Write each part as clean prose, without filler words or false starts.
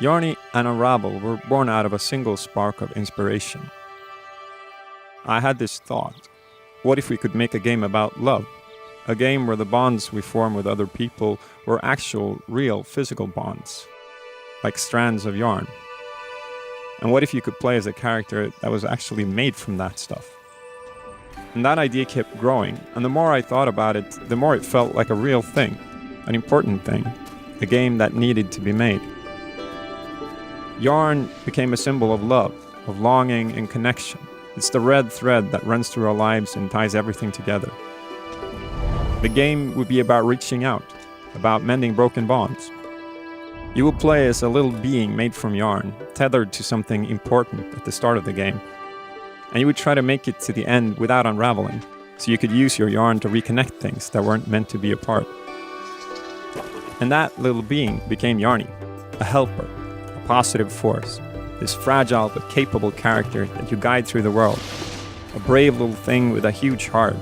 Yarny and Unravel were born out of a single spark of inspiration. I had this thought: what if we could make a game about love? A game where the bonds we form with other people were actual, real, physical bonds, like strands of yarn. And what if you could play as a character that was actually made from that stuff? And that idea kept growing, and the more I thought about it, the more it felt like a real thing, an important thing, a game that needed to be made. Yarn became a symbol of love, of longing and connection. It's the red thread that runs through our lives and ties everything together. The game would be about reaching out, about mending broken bonds. You will play as a little being made from yarn, tethered to something important at the start of the game. And you would try to make it to the end without unraveling, so you could use your yarn to reconnect things that weren't meant to be apart. And that little being became Yarny, a helper, a positive force, this fragile but capable character that you guide through the world, a brave little thing with a huge heart,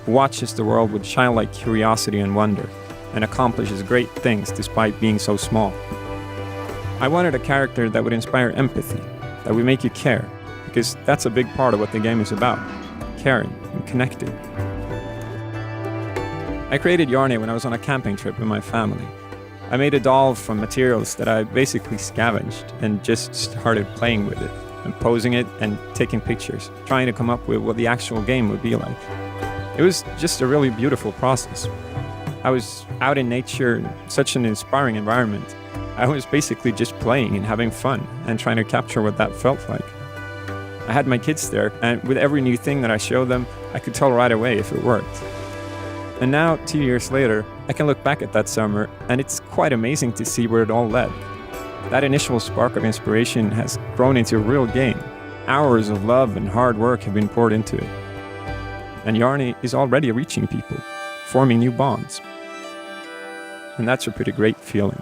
who watches the world with childlike curiosity and wonder, and accomplishes great things despite being so small. I wanted a character that would inspire empathy, that would make you care, because that's a big part of what the game is about, caring and connecting. I created Yarny when I was on a camping trip with my family. I made a doll from materials that I basically scavenged and just started playing with it, and posing it and taking pictures, trying to come up with what the actual game would be like. It was just a really beautiful process. I was out in nature in such an inspiring environment. I was basically just playing and having fun and trying to capture what that felt like. I had my kids there, and with every new thing that I showed them, I could tell right away if it worked. And now, 2 years later, I can look back at that summer, and it's quite amazing to see where it all led. That initial spark of inspiration has grown into a real game. Hours of love and hard work have been poured into it. And Yarny is already reaching people, forming new bonds. And that's a pretty great feeling.